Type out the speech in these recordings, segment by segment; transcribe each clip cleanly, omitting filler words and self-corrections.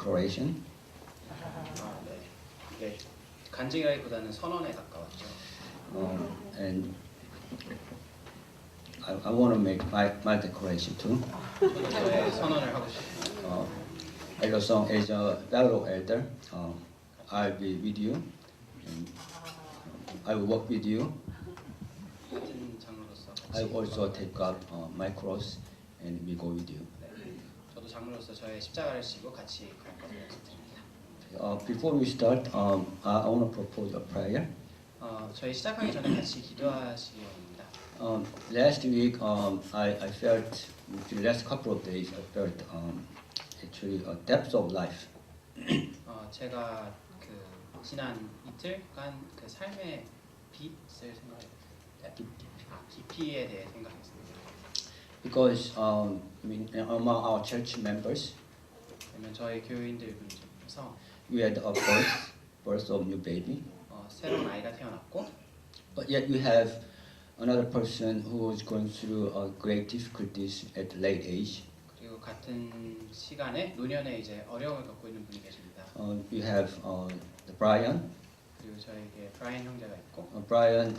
declaration. 네. 이게 간증이라기보다는 선언에 가까웠죠. And I want to make my declaration too. 저도 저의 선언을 하고 싶어요. Elder Song, as a fellow elder, I'll be with you. And I will work with you. 같은 장로로서 I 같이 also take up my cross and we go with you. 네. 저도 장로로서 저의 십자가를 지고 같이 갈 것을 약속드립니다. Before we start, I want to propose a prayer. 저희 시작하기 전에 같이 기도하시기 원합니다. Last week, I felt, the last couple of days, I felt actually a depth of life. 제가 그 지난 이틀간 그 삶의 빛을 생각했어요. 깊이에 대해 생각했습니다. Because among our church members, 그러면 저희 교인들 중에서 we had a birth of new baby. 새로운 아이가 태어났고, But yet you have another person who is going through great difficulties at late age. 그리고 같은 시간에 노년에 이제 어려움을 겪고 있는 분이 계십니다. You have the Brian. 그리고 저에게 브라이언 형제가 있고, Brian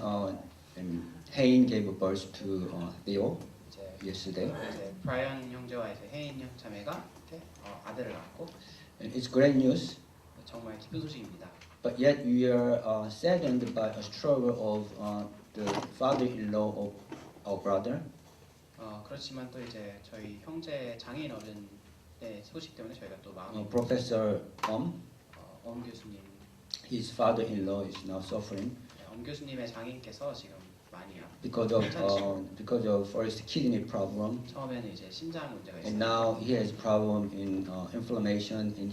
and Hein gave birth to Theo 이제 yesterday. 브라이언 형제와 이제 혜인 형 자매가 아들을 낳았고, And it's great news. 정말 기쁜 소식입니다. But yet we are saddened by a struggle of the father-in-law of our brother. 그렇지만 또 이제 저희 형제 장인 어른의 소식 때문에 저희가 또 마음이 Professor 엄 교수님, his father-in-law is now suffering 엄 교수님의 장인께서 지금 많이 because of first kidney problem, 처음에는 이제 심장 문제가 and 있었고, now he has problem in inflammation in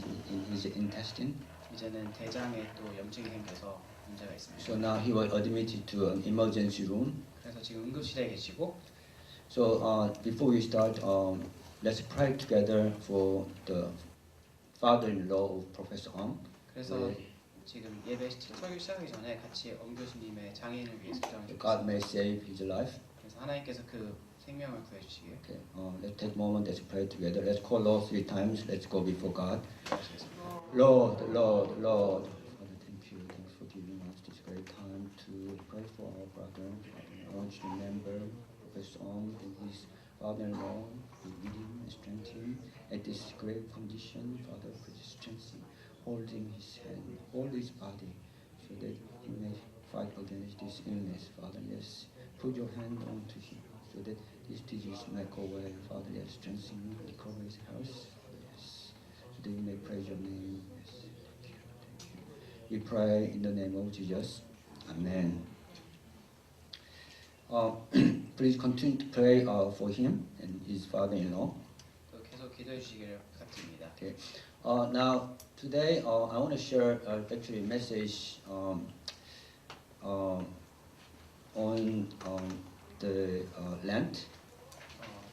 his intestine. 이제는 대장에 또 염증이 생겨서 문제가 있습니다. So now he was admitted to an emergency room. 그래서 지금 응급실에 계시고, So before we start, let's pray together for the father-in-law of Professor 그래서 지금 예배 설교 시작하기 전에 같이 엄 교수님의 장인을 위해서 기도하고 God may save his life. 그래서 하나님께서 그 생명을 구해 주시길 Okay, let's take a moment, let's pray together. Let's call Lord 3 times. Let's go before God. 기도하시겠습니다. Lord, Lord, Lord. Father, thank you. Thanks for giving us this great time to pray for our brother. I want you to remember Professor and his father-in-law. Be with him and strengthen him at this great condition. Father, please strengthen him, holding his hand, hold his body, so that he may fight against this illness. Father, yes, put your hand onto him, so that this disease may go away. Father, yes, strengthen him, recover his health. Yes, so that we may praise your name. Yes, thank you, thank you. We pray in the name of Jesus. Amen. Please continue to pray for him and his father-in-law. 또 계속 기도해 주시기를 부탁드립니다. Okay. Now today I want to share actually a message on the Lent.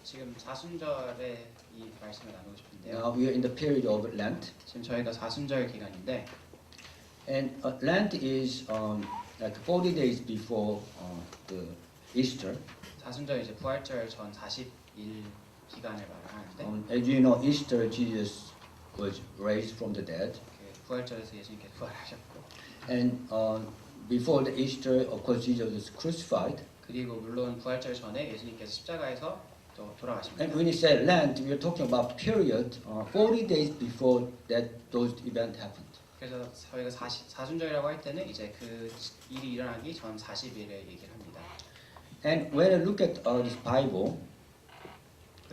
지금 사순절에 이 말씀을 나누고 싶은데요. Now we are in the period of Lent, 지금 저희가 사순절 기간인데, and Lent is like 40 days before the Easter. 사순절 이제 부활절 전 40일 기간을 말하는데, As you know, Easter Jesus was raised from the dead, 부활절에서 예수님께서 부활하셨고, and before the Easter, of course, Jesus was crucified. 그리고 물론 부활절 전에 예수님께서 십자가에서 또 돌아가십니다. And when you say Lent, we are talking about period 40 days before that those events happened. 그래서 저희가 사순절이라고 할 때는 이제 그 일이 일어나기 전 40일을 얘기를 합니다. And when you look at this Bible,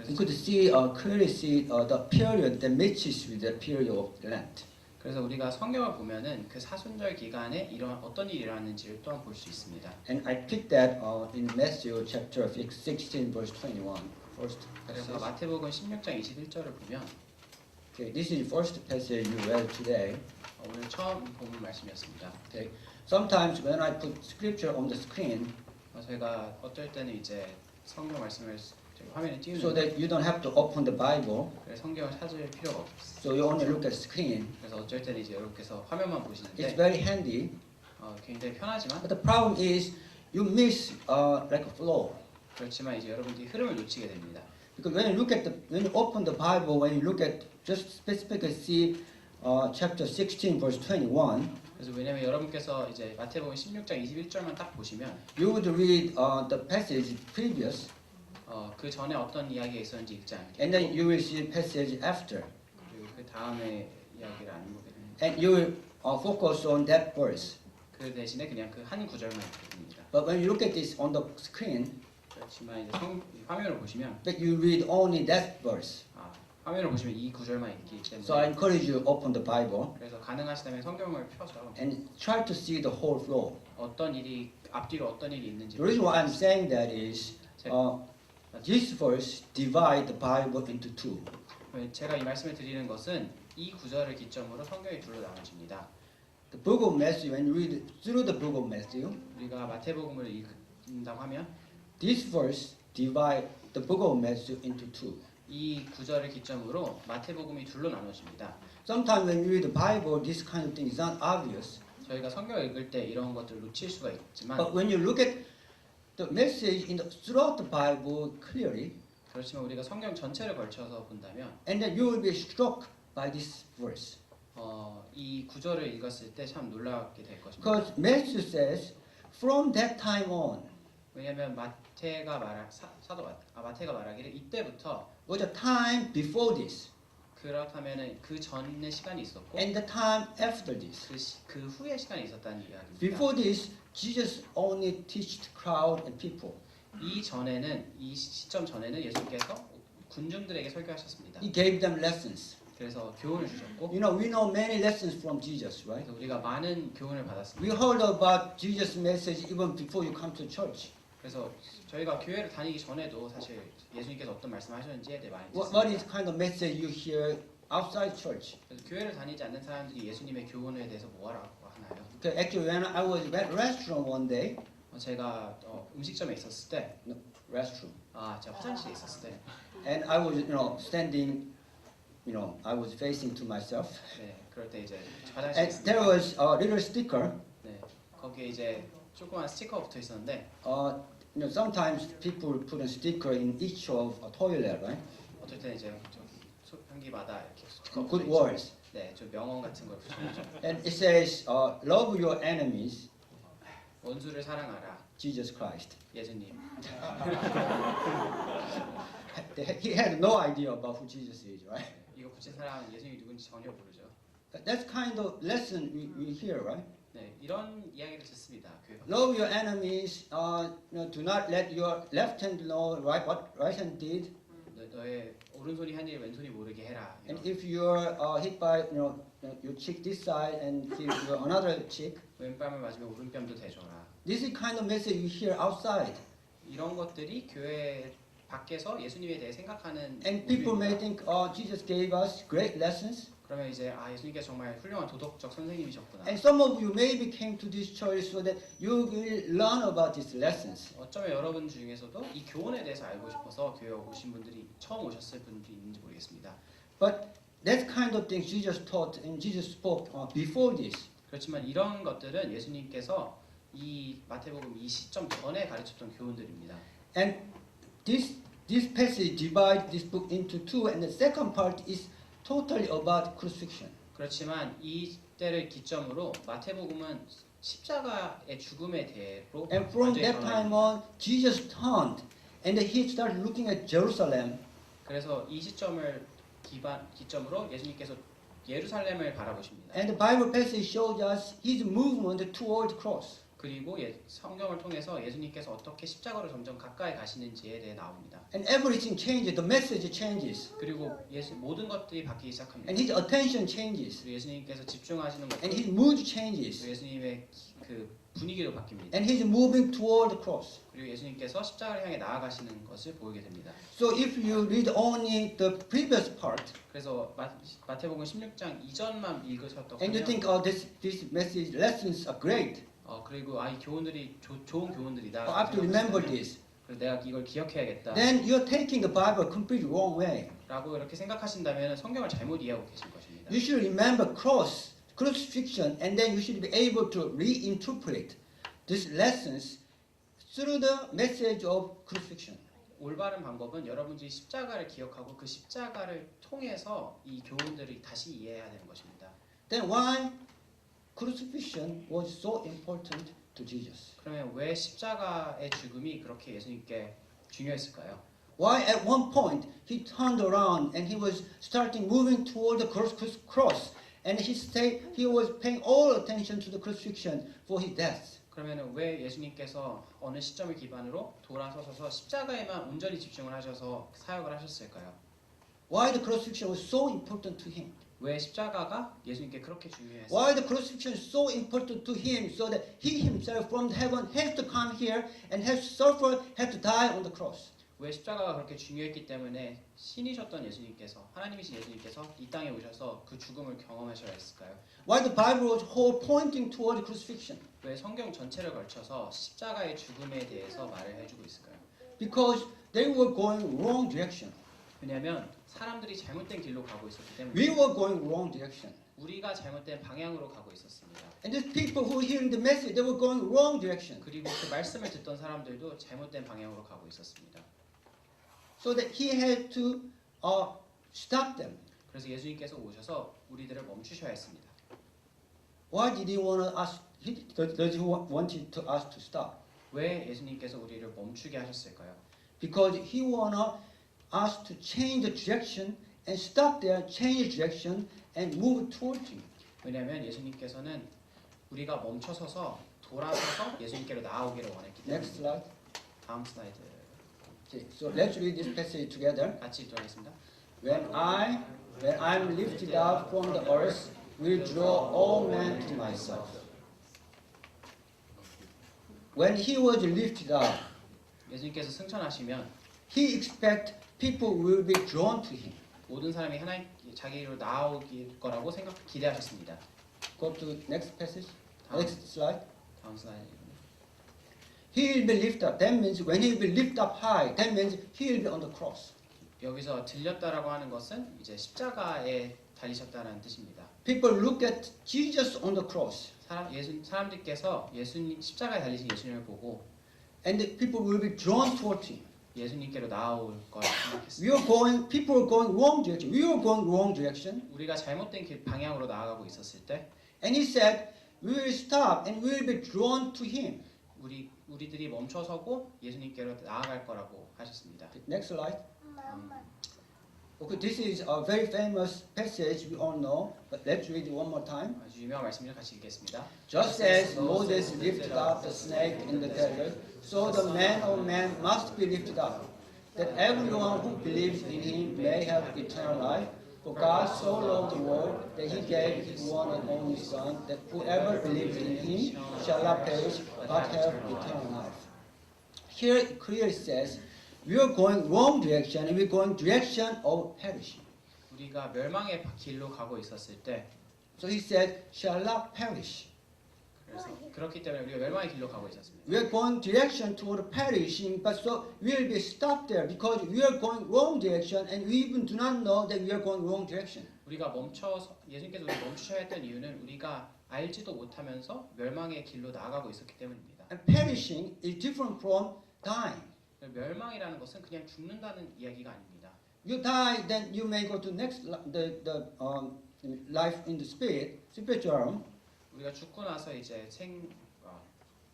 you could see clearly see the period that matches with the period of Lent. 그래서 우리가 성경을 보면은 그 사순절 기간에 어떤 일이 일어났는지를 또한 볼 수 있습니다. And I picked that in Matthew chapter 16 verse 21. First 그래서 passage. 마태복음 16장 21절을 보면, Okay, this is the first passage you read today. 오늘 처음 본 말씀이었습니다. Okay, sometimes when I put scripture on the screen, 저희가 어떨 때는 이제 성경 말씀을 저희 화면에 띄우는 so that you don't have to open the Bible, 그래서 성경을 찾을 필요가 없어요. so you only look at screen. 그래서 어쩔 때는 이제 여러분께서 화면만 It's 보시는데 very handy. 굉장히 편하지만, But the problem is you miss like a flow. 그렇지만 이제 여러분들이 흐름을 놓치게 됩니다. Because when you open the Bible, when you look at just specifically see chapter 16, verse 21, 그래서 왜냐면 여러분께서 이제 마태복음 16장 21절만 딱 보시면 you would read the passage previous, 그 전에 어떤 이야기가 있었는지 읽지 않게 and then you will see passage after, 그리고 그 다음에 이야기를 안 보게 됩니다. and you will focus on that verse. 그 대신에 그냥 그 한 구절만 읽게 됩니다. But when you look at this on the screen, 그렇지만 이제 화면을 보시면 that you read only that verse. 화면을 보시면 이 구절만 읽기 때문에 So I encourage you to open the Bible 그래서 가능하시다면 성경을 펴서 and try to see the whole flow. 어떤 일이 앞뒤로 어떤 일이 있는지 The reason why I'm saying that is this verse divide the Bible into two. 제가 이 말씀을 드리는 것은 이 구절을 기점으로 성경이 둘로 나눠집니다. The book of Matthew, when you read through the book of Matthew, 우리가 마태복음을 읽는다고 하면 this verse divide the book of Matthew into two. 이 구절을 기점으로 마태복음이 둘로 나눠집니다. Sometimes when you read the Bible, this kind of thing is not obvious. 저희가 성경을 읽을 때 이런 것들을 놓칠 수가 있지만 But when you look at the message throughout the Bible clearly, 그렇지만 우리가 성경 전체를 걸쳐서 본다면 and then you will be struck by this verse. 이 구절을 읽었을 때 참 놀라게 될 것입니다. Because Matthew says, from that time on, 왜냐하면 마태가 마태가 말하기를 이때부터 was a time before this, 그렇다면은 그 전의 시간이 있었고 and the time after this. 그 후의 시간이 있었다는 이야기입니다. Before this, Jesus only taught crowd and people. 이 전에는 이 시점 전에는 예수님께서 군중들에게 설교하셨습니다. He gave them lessons. 그래서 교훈을 주셨고 You know, we know many lessons from Jesus, right? 그래서 우리가 많은 교훈을 We 받았습니다. heard about Jesus' message even before you come to church. 그래서 저희가 교회를 다니기 전에도 사실 예수님께서 어떤 말씀하셨는지에 대해 많이 What is 듣습니다. kind of message you hear outside church? 그래서 교회를 다니지 않는 사람들이 예수님의 교훈에 대해서 뭐라고 하나요? Okay, actually, when I was at restaurant one day, 제가 음식점에 있었을 때, restroom, 제가 화장실에 있었을 때, and I was, standing, I was facing to myself, 네, 그럴 때 이제 화장실에 and 있을 때, there was a little sticker. 네, 거기에 이제 조그만 스티커가 붙어 있었는데, Sometimes people put a sticker in each of a toilet, right? 어떨 때는 이제 변기마다 이렇게 스티커가 Good 붙어 있죠. words. 네, 좀 명언 같은 걸 붙여놓죠. And it says, love your enemies, 원수를 사랑하라, Jesus Christ. 예수님. He had no idea about who Jesus is, right? 이거 붙인 사람은 예수님이 누군지 전혀 모르죠. That's kind of lesson we hear, right? 네, 이런 이야기를 듣습니다. 교회 밖에서. Love your enemies. Do not let your left hand know what right hand did. 너의 오른손이 한 일 왼손이 모르게 해라. And 이런. if you're hit by your cheek this side and give you another cheek, 왼뺨을 맞으면 오른뺨도 대줘라. this is kind of message you hear outside. 이런 것들이 교회 밖에서 예수님에 대해 생각하는 And people may 모습입니다. think, Jesus gave us great lessons. 그러면 이제 예수님께서 정말 훌륭한 도덕적 선생님이셨구나. And some of you maybe came to this church so that you will learn about these lessons. 어쩌면 여러분 중에서도 이 교훈에 대해서 알고 싶어서 교회 오신 분들이 처음 오셨을 분들이 있는지 모르겠습니다. But that kind of thing Jesus taught and Jesus spoke before this. 그렇지만 이런 것들은 예수님께서 이 마태복음 이 시점 전에 가르쳤던 교훈들입니다. And this passage divides this book into two, and the second part is totally about crucifixion. 그렇지만 이 때를 기점으로 마태복음은 십자가의 죽음에 대해로 And from 완전히 that time on, Jesus turned, and he started looking at Jerusalem. 그래서 이 시점을 기점으로 예수님께서 예루살렘을 바라보십니다. And the Bible passage shows us his movement toward the cross. 그리고 성경을 통해서 예수님께서 어떻게 십자가로 점점 가까이 가시는지에 대해 나옵니다. And everything changes. The message changes. 그리고 모든 것들이 바뀌기 시작합니다. And his attention changes. 그리고 예수님께서 집중하시는 것도 And his mood changes. 그리고 예수님의 그 분위기도 바뀝니다. And he's moving toward the cross. 그리고 예수님께서 십자가를 향해 나아가시는 것을 보이게 됩니다. So if you read only the previous part, 그래서 마태복음 16장 이전만 읽으셨다고 and you 하면 think, this message lessons are great. 그리고 이 교훈들이 좋은 교훈들이다. I have to remember this. 그래서 내가 이걸 기억해야겠다. Then you're taking the Bible completely wrong way. 라고 이렇게 생각하신다면 성경을 잘못 이해하고 계신 것입니다. You should remember crucifixion, and then you should be able to reinterpret these lessons through the message of crucifixion. 올바른 방법은 여러분들이 십자가를 기억하고 그 십자가를 통해서 이 교훈들을 다시 이해해야 되는 것입니다. Then why crucifixion was so important to Jesus? 그러면 왜 십자가의 죽음이 그렇게 예수님께 중요했을까요? Why at one point he turned around and he was starting moving toward the cross and he was paying all attention to the crucifixion for his death. 그러면 왜 예수님께서 어느 시점을 기반으로 돌아서셔서 십자가에만 온전히 집중을 하셔서 사역을 하셨을까요? Why the crucifixion was so important to him? 왜 십자가가 예수님께 그렇게 중요했어요? Why the crucifixion is so important to him so that he himself from heaven has to come here and has to suffer, has to die on the cross? 왜 십자가가 그렇게 중요했기 때문에 신이셨던 예수님께서 하나님이신 예수님께서 이 땅에 오셔서 그 죽음을 경험하셔야 했을까요? Why the Bible was whole pointing toward crucifixion? 왜 성경 전체를 걸쳐서 십자가의 죽음에 대해서 말을 해주고 있을까요? Because they were going wrong direction. 왜냐하면 사람들이 잘못된 길로 가고 있었기 We 때문에 were going wrong direction. 우리가 잘못된 방향으로 가고 있었습니다. And these people who were hearing the message, they were going wrong direction. 그리고 그 말씀을 듣던 사람들도 잘못된 방향으로 가고 있었습니다. So that he had to stop them. 그래서 예수님께서 오셔서 우리들을 멈추셔야 했습니다. Why did he want us? Does he wanted to us to stop? 왜 예수님께서 우리를 멈추게 하셨을까요? Because he wanted us to change the direction and stop there, change the direction and move towards him. 왜냐하면 예수님께서는 우리가 멈춰서서 돌아서서 예수님께로 나아오기를 원했기 Next 때문에. slide. 다음 슬라이드 Okay, so let's read this passage together. 같이 읽도록 하겠습니다. When I'm lifted up from the earth, will draw all men to myself. When he was lifted up, 예수님께서 승천하시면 he expect people will be drawn to him. 모든 사람이 하나님 자기로 나아오길 거라고 기대하셨습니다. Go to next passage. Next slide. 다음 슬라이드. He will be lifted up. That means when he will be lifted up high, that means he will be on the cross. 여기서 들렸다라고 하는 것은 이제 십자가에 달리셨다는 뜻입니다. People look at Jesus on the cross, 사람들께서 예수님 십자가에 달리신 예수님을 보고 and the people will be drawn toward him. 예수님께로 나아올 거라 생각했습니다. People are going wrong direction. We are going wrong direction. 우리가 잘못된 길 방향으로 나아가고 있었을 때 And he said, we will stop and we will be drawn to him. 우리들이 멈춰서고 예수님께로 나아갈 거라고 하셨습니다. Next slide. Okay, this is a very famous passage we all know, but let's read it one more time. 아주 유명한 말씀을 같이 읽겠습니다. Just as Moses lifted up the snake in the desert, so the Man of Man must be lifted up, that everyone who believes in him may have eternal life. For God so loved the world that he gave his one and only Son, that whoever believes in him shall not perish but have eternal life. Here it clearly says, we are going wrong direction and we are going direction of perishing. 우리가 멸망의 길로 가고 있었을 때 So he said, shall not perish. 그래서 그렇기 때문에 우리가 멸망의 길로 가고 있었습니다. We are going direction toward perishing, but so we will be stopped there because we are going wrong direction and we even do not know that we are going wrong direction. 우리가 멈춰서 예수님께서 우리 멈추셔야 했던 이유는 우리가 알지도 못하면서 멸망의 길로 나아가고 있었기 때문입니다. And perishing is different from dying. 멸망이라는 것은 그냥 죽는다는 이야기가 아닙니다. You die, then you may go to next life in the spiritual realm. 우리가 죽고 나서 이제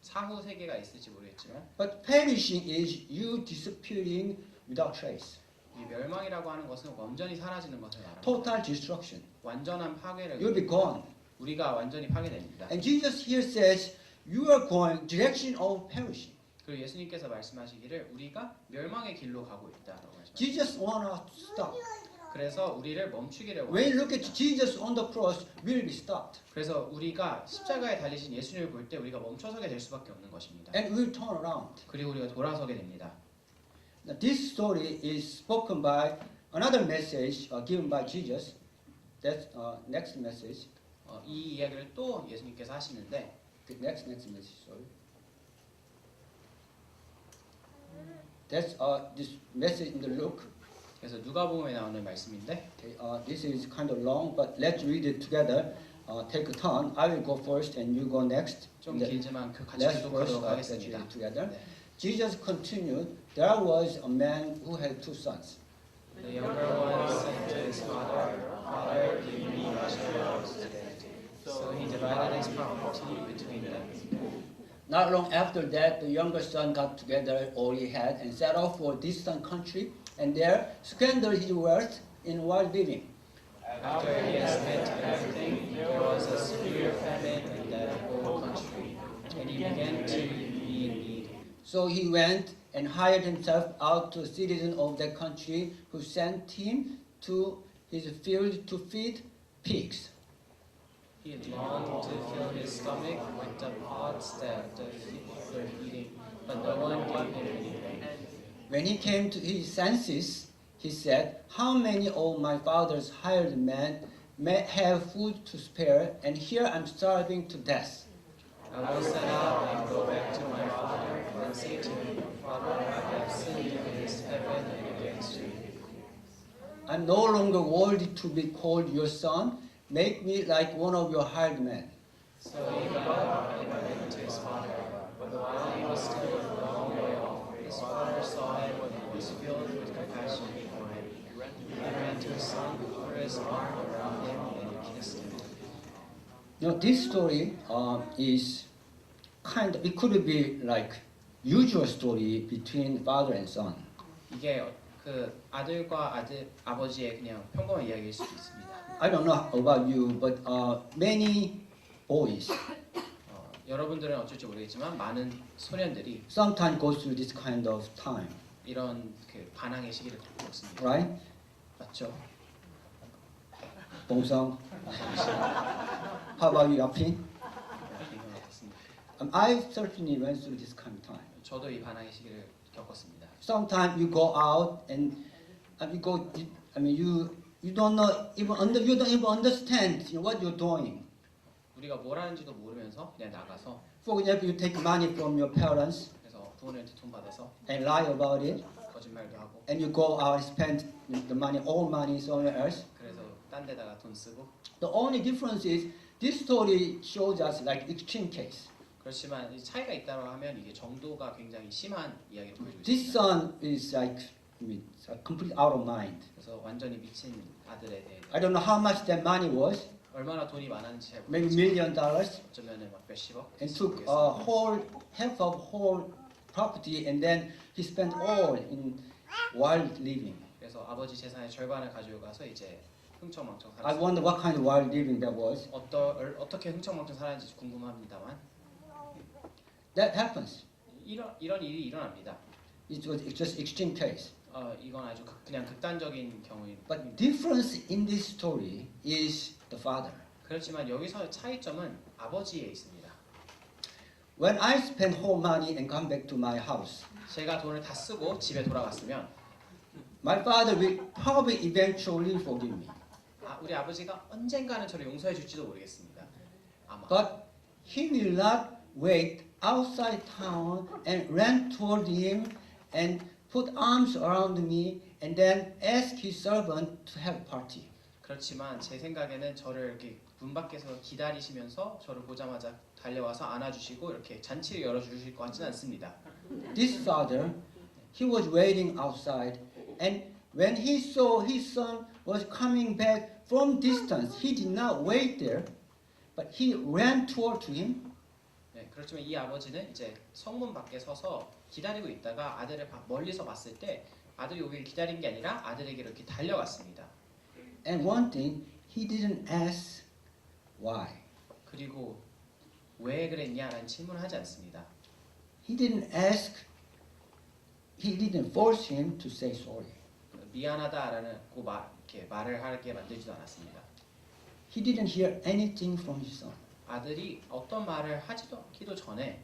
사후 세계가 있을지 모르겠지만, But perishing is you disappearing without trace. 이 멸망이라고 하는 것은 완전히 사라지는 것을 말합니다. Total destruction. 완전한 파괴를 You'll be gone. 우리가 완전히 파괴됩니다. And Jesus here says, you are going direction of perishing. 그리고 예수님께서 말씀하시기를 우리가 멸망의 길로 가고 있다라고 말씀하십니다. Jesus wants us to stop. 그래서 우리를 멈추기를 When you 원합니다. look at Jesus on the cross, we will be stopped. 그래서 우리가 십자가에 달리신 예수님을 볼 때 우리가 멈춰서게 될 수밖에 없는 것입니다. And we will turn around. 그리고 우리가 돌아서게 됩니다. Now, this story is spoken by another message given by Jesus. That's next message. 이 이야기를 또 예수님께서 하시는데 Next message, sorry. That's this message in the Luke. 그래서 누가복음에 나오는 말씀인데 Okay, this is kind of long, but let's read it together. Take a turn. I will go first, and you go next. 좀 길지만 그 같이 Last verse, 교독하도록 let's read 하겠습니다. it together. 네. Jesus continued, there was a man who had two sons. The younger one said to his father, Father, give me my share today. So he divided his property between them. Not long after that, the younger son got together all he had and set off for a distant country, and there squandered his wealth in wild living. After he had spent everything, there was a severe famine in that whole country, and he began to be in need. So he went and hired himself out to a citizen of that country, who sent him to his field to feed pigs. He longed to fill his stomach with the pods that the sheep were eating, but no one gave him anything. When he came to his senses, he said, how many of my father's hired men may have food to spare, and here I'm starving to death. I will set out and go back to my father and say to him, Father, I have sinned against heaven and against you. I'm no longer worthy to be called your son. Make me like one of your hired men. So he got up and went to his father. But while he was still a long way off, his father saw him and was filled with compassion for him. He ran to his son, put his arm around him, and kissed him. This story is it could be like usual story between father and son. 이게 그 아들과 아버지의 그냥 평범한 이야기일 수도 있습니다. I don't know about you, but many boys 여러분들은 어쩔지 모르겠지만 많은 소년들이 sometimes go through this kind of time, 이런 그 반항의 시기를 겪습니다. right? 맞죠? 봉성. How about you, Yapin? 이건 어떻습니까? I certainly went through this kind of time. 저도 이 반항의 시기를 겪었습니다. Sometimes you go out and you don't even understand what you're doing. 우리가 뭘 하는지도 모르면서 그냥 나가서 For example, you take money from your parents 그래서 부모님한테 돈 받아서 and lie about it, 거짓말도 하고 and you go out and spend the money, all money somewhere else. 그래서 딴 데다가 돈 쓰고 The only difference is this story shows us like extreme case. 그렇지만 이 차이가 있다고 하면 이게 정도가 굉장히 심한 이야기를 보여주고 This 있습니다. son is like completely out of mind. 그래서 완전히 미친 아들에 대해 I don't know how much that money was, 얼마나 돈이 많았는지 잘 maybe 모르겠지만 $1 million, 어쩌면 막 몇십억 and took a half of whole property, and then he spent all in wild living. 그래서 아버지 재산의 절반을 가지고 가서 이제 흥청망청 I 살았어요. wonder what kind of wild living that was. 어떻게 흥청망청 살았는지 궁금합니다만 That happens. 이런 일이 일어납니다. It was just extreme case. 이건 아주 그냥 극단적인 경우입니다. But difference in this story is the father. 그렇지만 여기서 차이점은 아버지에 있습니다. When I spend whole money and come back to my house, 제가 돈을 다 쓰고 집에 돌아갔으면 my father will probably eventually forgive me. 우리 아버지가 언젠가는 저를 용서해 줄지도 모르겠습니다. 아마. But he will not wait outside town and run toward him and put arms around me and then ask his servant to have a party. 그렇지만 제 생각에는 저를 이렇게 문 밖에서 기다리시면서 저를 보자마자 달려와서 안아주시고 이렇게 잔치를 열어주실 것 같지는 않습니다. This father, he was waiting outside, and when he saw his son was coming back from distance, he did not wait there, but he ran toward to him. 네, 그렇지만 이 아버지는 이제 성문 밖에 서서 기다리고 있다가 아들을 멀리서 봤을 때 아들이 오길 기다린 게 아니라 아들에게 이렇게 달려갔습니다. And one thing, he didn't ask why. 그리고 왜 그랬냐라는 질문을 하지 않습니다. He didn't force him to say sorry. 미안하다라는 이렇게 말을 하게 만들지도 않았습니다. He didn't hear anything from his son. 아들이 어떤 말을 하기도 전에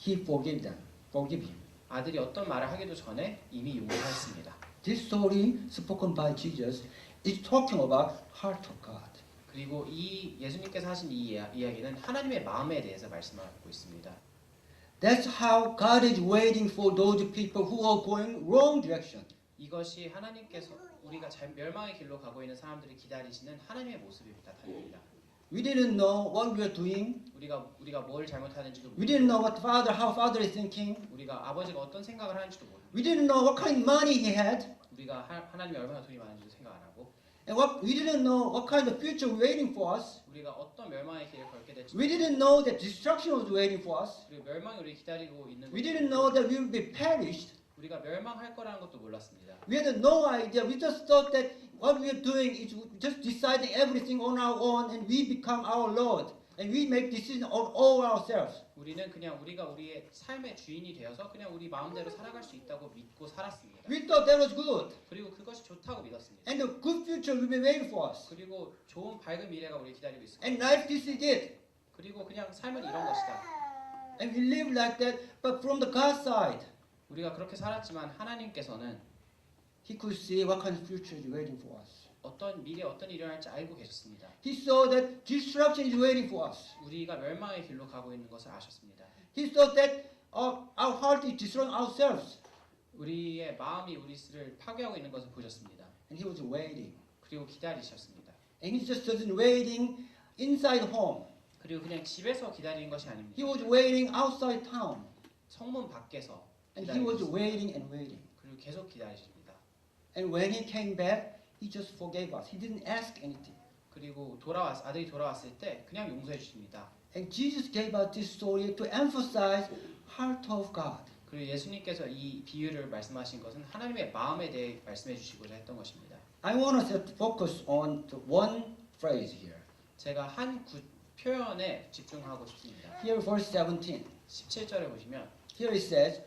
He forgave him. 아들이 어떤 말을 하기도 전에 이미 용서했습니다. This story spoken by Jesus is talking about heart of God. 그리고 이 예수님께서 하신 이 이야기는 하나님의 마음에 대해서 말씀하고 있습니다. That's how God is waiting for those people who are going wrong direction. 이것이 하나님께서 우리가 멸망의 길로 가고 있는 사람들이 기다리시는 하나님의 모습이 나타납니다. We didn't know what we were doing. 우리가 뭘 잘못하는지도 We 모르고 didn't know how father is thinking. 우리가 아버지가 어떤 생각을 하는지도 모르고 We didn't know what kind of money he had. 우리가 하나님이 얼마나 돈이 많은지도 생각 안 하고 And we didn't know what kind of future waiting for us. 우리가 어떤 멸망의 길을 걸게 될지 We didn't know that destruction was waiting for us. 그리고 멸망이 우리 기다리고 있는 We 것도 didn't know that we would be perished. 우리가 멸망할 거라는 것도 몰랐습니다. We had no idea. We just thought that what we are doing is just deciding everything on our own and we become our Lord. And we make decisions on all ourselves. 우리는 그냥 우리가 우리의 삶의 주인이 되어서 그냥 우리 마음대로 살아갈 수 있다고 믿고 살았습니다. We thought that was good. 그리고 그것이 좋다고 믿었습니다. And the good future will be waiting for us. 그리고 좋은 밝은 미래가 우리 기다리고 있습니다. And life, this is it. 그리고 그냥 삶은 이런 것이다. And we live like that, but from the God side, 우리가 그렇게 살았지만 하나님께서는 He could see what kind of future is waiting for us. 어떤 미래 어떤 일이 일어날지 알고 계셨습니다. He saw that destruction is waiting for us. 우리가 멸망의 길로 가고 있는 것을 아셨습니다. He thought that our heart is destroying ourselves. 우리의 마음이 우리를 파괴하고 있는 것을 보셨습니다. And He was waiting. 그리고 기다리셨습니다. And He just wasn't waiting inside home. 그리고 그냥 집에서 기다리는 것이 아닙니다. He was waiting outside town. 성문 밖에서 And He was 기다리셨습니다. waiting and waiting. 그리고 계속 기다리십니다. And when He came back, He just forgave us. He didn't ask anything. 그리고 아들이 돌아왔을 때 그냥 용서해 주십니다. And Jesus gave us this story to emphasize heart of God. 그리고 예수님께서 이 비유를 말씀하신 것은 하나님의 마음에 대해 말씀해 주시고자 했던 것입니다. I want to focus on the one phrase here. 제가 한 표현에 집중하고 싶습니다. Here, verse 17. 17절에 보시면 Here it says,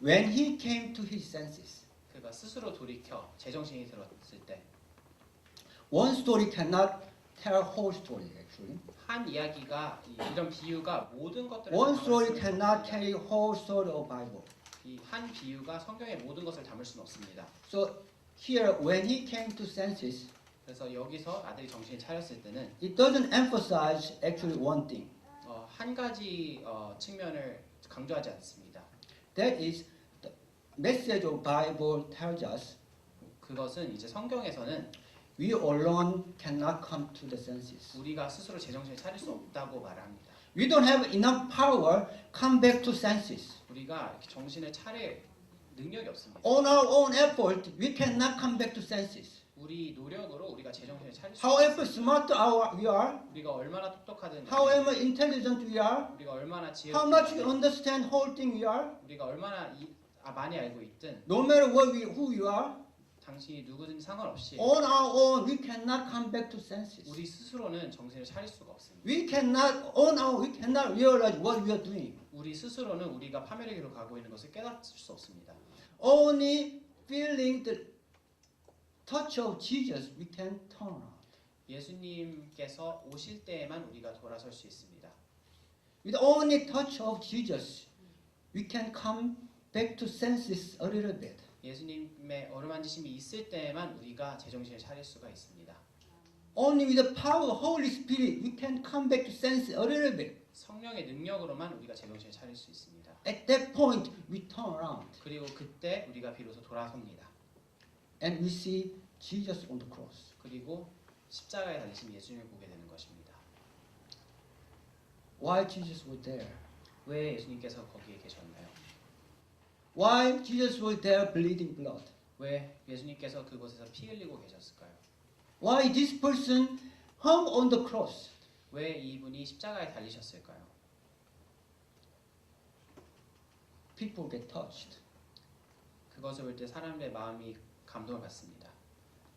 when he came to his senses. 그가 스스로 돌이켜 제정신이 들었을 때 One story cannot tell whole story actually. 한 이야기가 이런 비유가 모든 것들을 One 담을 story 수는 cannot 없습니다. tell whole story of Bible. 이 한 비유가 성경의 모든 것을 담을 수는 없습니다. So here, when he came to senses, 그래서 여기서 아들이 정신을 차렸을 때는 it doesn't emphasize actually one thing. 한 가지 측면을 강조하지 않습니다. That is, the message of Bible tells us 그것은 이제 성경에서는 we alone cannot come to the senses. 우리가 스스로 제정신을 차릴 수 없다고 말합니다. We don't have enough power come back to senses. 우리가 이렇게 정신을 차릴 능력이 없습니다. On our own effort, we cannot come back to senses. 우리 노력으로 우리가 제정신을 차릴 수 However 없습니다. smart we are, 우리가 얼마나 똑똑하든 however intelligent we are, 우리가 얼마나 how much we 지혜롭든 understand whole thing we are, 우리가 얼마나 많이 알고 있든 no matter who you are, 당신이 누구든 상관없이 on our own we cannot come back to senses. 우리 스스로는 정신을 차릴 수가 없습니다. We cannot realize what we are doing. 우리 스스로는 우리가 파멸의 길로 가고 있는 것을 깨닫을 수 없습니다. Only feeling the touch of Jesus, we can turn around. 예수님께서 오실 때에만 우리가 돌아설 수 있습니다. With only touch of Jesus, we can come back to senses a little bit. 예수님의 어루만지심이 있을 때에만 우리가 제정신을 차릴 수가 있습니다. Only with the power of Holy Spirit, we can come back to senses a little bit. 성령의 능력으로만 우리가 제정신을 차릴 수 있습니다. At that point, we turn around 그리고 그때 우리가 비로소 돌아섭니다. and we see Jesus on the cross. 그리고 십자가에 달리신 예수님을 보게 되는 것입니다. Why Jesus was there? 왜 예수님께서 거기에 계셨나요? Why Jesus was there bleeding blood? 왜 예수님께서 그곳에서 피 흘리고 계셨을까요? Why this person hung on the cross? 왜 이분이 십자가에 달리셨을까요? People get touched. 그것을 볼 때 사람의 마음이 감동을 받습니다.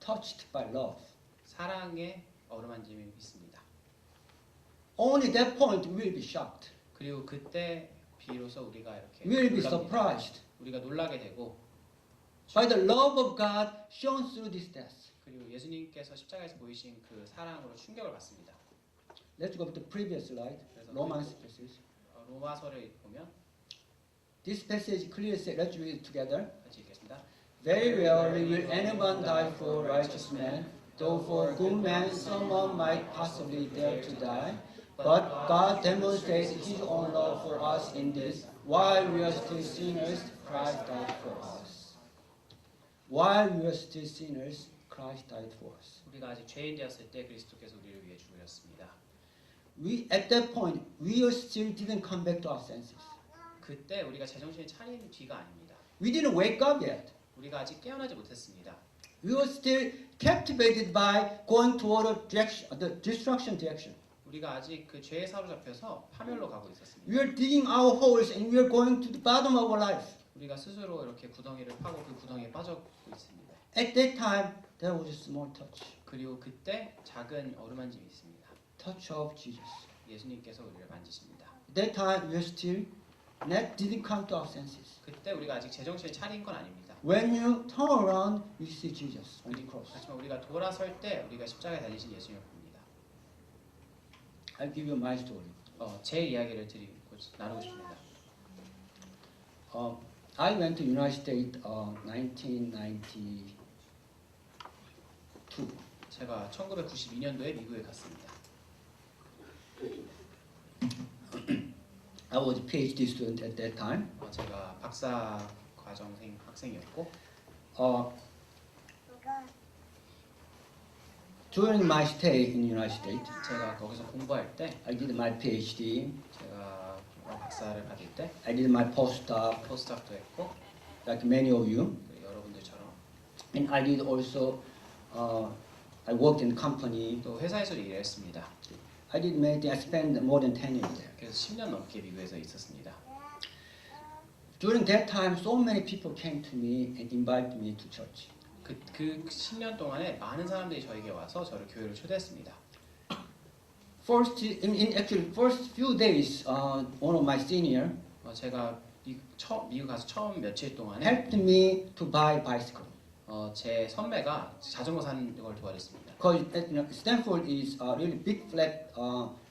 Touched by love. 사랑의 어루만짐이 있습니다. Only that point we will be shocked. 그리고 그때 비로소 우리가 이렇게 We will be 놀랍니다. surprised 우리가 놀라게 되고 by the love of God shown through this death. 그리고 예수님께서 십자가에서 보이신 그 사랑으로 충격을 받습니다. Let's go to the previous slide. Romans passage. 로마서를 보면 This passage clearly says, let's read it together. 같이 읽겠습니다. Very rarely will anyone die for righteous man, though for good men someone might possibly dare to die. But God demonstrates His own love for us in this: while we are still sinners, Christ died for us. While we are still sinners, Christ died for us. 우리가 아직 죄인 되었을 때 그리스도께서 우리를 위해 죽으셨습니다. we at that point we still didn't come back to our senses. 그때 우리가 제정신을 차린 뒤가 아닙니다. We didn't wake up yet. 우리가 아직 깨어나지 못했습니다. We were still captivated by going toward a direction, the destruction direction. 우리가 아직 그 죄에 사로잡혀서 파멸로 가고 있었습니다. We are digging our holes and we are going to the bottom of our life. 우리가 스스로 이렇게 구덩이를 파고 그 구덩이에 빠져고 있습니다. At that time, there was a small touch. 그리고 그때 작은 어루만짐이 있습니다. Touch of Jesus. 예수님께서 우리를 만지십니다. At that time, we are still didn't come to our senses. 그때 우리가 아직 제정신을 차린 건 아닙니다. When you turn around, you see Jesus on the cross. 하지만 우리가 돌아설 때 우리가 십자가에 달리신 예수님을 봅니다. I'll give you my story. 제 이야기를 드리고 나누고 싶습니다. I went to United States 1992. 제가 1992년도에 미국에 갔습니다. I was a PhD student at that time. 제가 박사 과정생 학생이었고 During my stay in United States, 제가 거기서 공부할 때 I did my PhD. 제가 박사를 받을 때 I did my postdoc, 포스닥도 했고 like many of you. 여러분들처럼 And I did also, I worked in company. 또 회사에서 일을 했습니다. I did many, I spent more than 10 years there. 그래서 10년 넘게 미국에서 있었습니다. During that time, so many people came to me and invited me to church. 그 10년 동안에 많은 사람들이 저에게 와서 저를 교회로 초대했습니다. First, in actually first few days, one of my senior 제가 미국 가서 처음 며칠 동안에 helped me to buy bicycle. 제 선배가 자전거 사는 걸 도와줬습니다. Because Stanford is a really big flat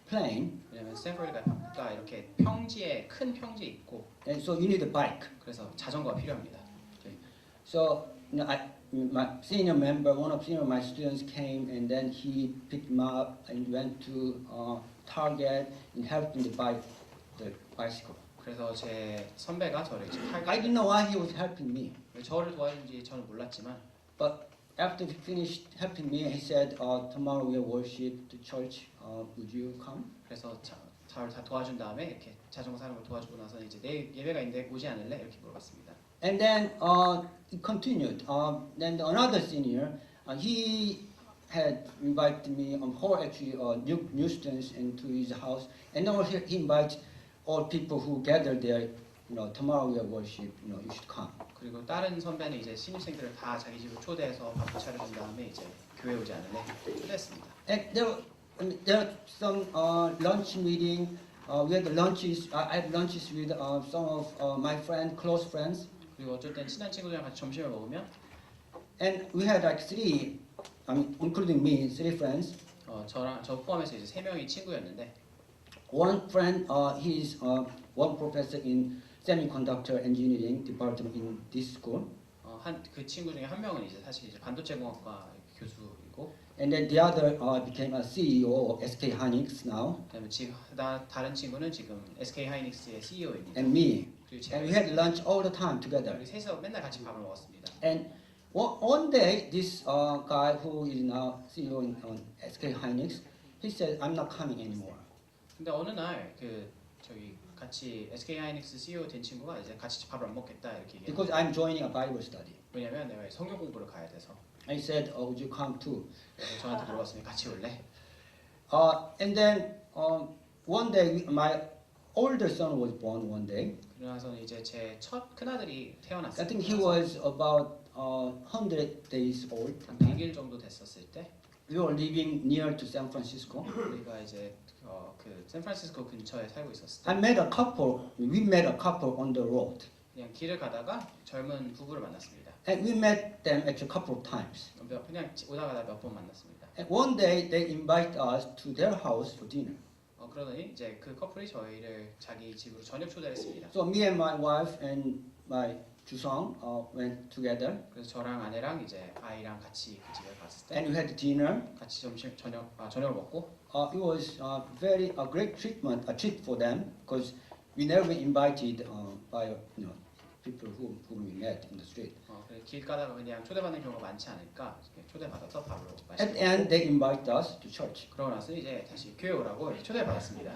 plain, 왜냐면 스탠포드가 이렇게 평지에 큰 평지에 있고 and so you need a bike. 그래서 자전거가 필요합니다. So my senior member, one of senior my students came, and then he picked me up and went to Target and helped me to buy the bicycle. 그래서 제 선배가 저를 이제 I didn't know why he was helping me, 왜 저를 도와준지 저는 몰랐지만 but after he finished helping me, he said, "Tomorrow we have worship to church. Would you come?" 그래서 저를 다 도와준 다음에 이렇게 자전거 사는 걸 도와주고 나서 이제 내일 예배가 있는데 오지 않을래? 이렇게 물어봤습니다. And then it continued. Then another senior, he had invited me, whole actually new students into his house, and then he invited all people who gathered there. Tomorrow we have worship. You should come. 그리고 다른 선배는 이제 신입생들을 다 자기 집으로 초대해서 밥을 차려준 다음에 이제 교회 오지 않을래? 초대했습니다. And there are some lunch meeting. We had lunches. I had lunches with some of my friends, close friends. 그리고 어쩔 땐 친한 친구들이랑 같이 점심을 먹으면 And we had like three, including me, three friends. 저 포함해서 이제 3명이 친구였는데 One friend, he's one professor in semiconductor engineering department in this school. 그 친구 중에 한 명은 이제 사실 이제 반도체공학과 교수이고 And then the other became a CEO of SK Hynix now. 그다음에 지금 다른 친구는 지금 SK 하이닉스의 CEO입니다. And me. 그리고 And we 제가 had lunch all the time together. 우리 셋이서 맨날 같이 밥을 먹었습니다. And one day, this guy who is now CEO in SK Hynix, he said, "I'm not coming anymore." 근데 어느 날 저기 같이 SK 하이닉스 CEO 된 친구가 이제 같이 밥을 안 먹겠다 이렇게 Because 얘기해요. I'm joining a Bible study. 왜냐면 내가 성경 공부를 가야 돼서. I said, "Would you come too?" 그래서 저한테 물어봤으니 같이 올래? And then one day, my older son was born one day. 그러나서 이제 제 첫 큰아들이 I 태어났어요. think he was about 100 days old. 한 100일 정도 됐었을 때 We were living near to San Francisco. 우리가 이제 그 샌프란시스코 근처에 살고 있었을 I 때 met a couple. We met a couple on the road, 그냥 길을 가다가 젊은 부부를 만났습니다. and we met them actually a couple of times. 그냥 오다 가다 몇 번 만났습니다. And one day they invited us to their house for dinner. 그러더니 이제 그 커플이 저희를 자기 집으로 저녁 초대했습니다. So me and my wife and my 주성 went together, 그래서 저랑 아내랑 이제 아이랑 같이 그 집에 갔을 때 and we had dinner. 같이 저녁을 먹고 It was very a great treat for them because we never been invited by people whom we met in the street. 길 가다가 그냥 초대받는 경우가 많지 않으니까 초대받아서 밥으로 At 마시고 the end, they invited us to church. 그러고 나서 이제 다시 교회 오라고 초대받았습니다.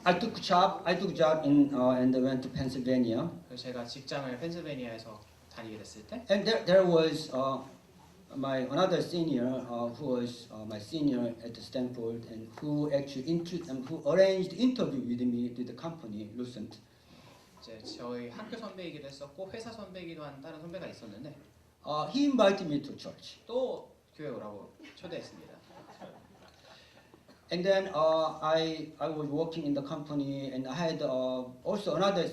I took job and went to Pennsylvania. 그래서 제가 직장을 펜실베니아에서 다니게 됐을 때 And there was my another senior who was my senior at Stanford and who actually who arranged interview with me with the company Lucent. 이제 저희 학교 선배이기도 했었고 회사 선배이기도 한 다른 선배가 있었는데 He invited me to church. 또 교회 오라고 초대했습니다. And then I was working in the company and I had also another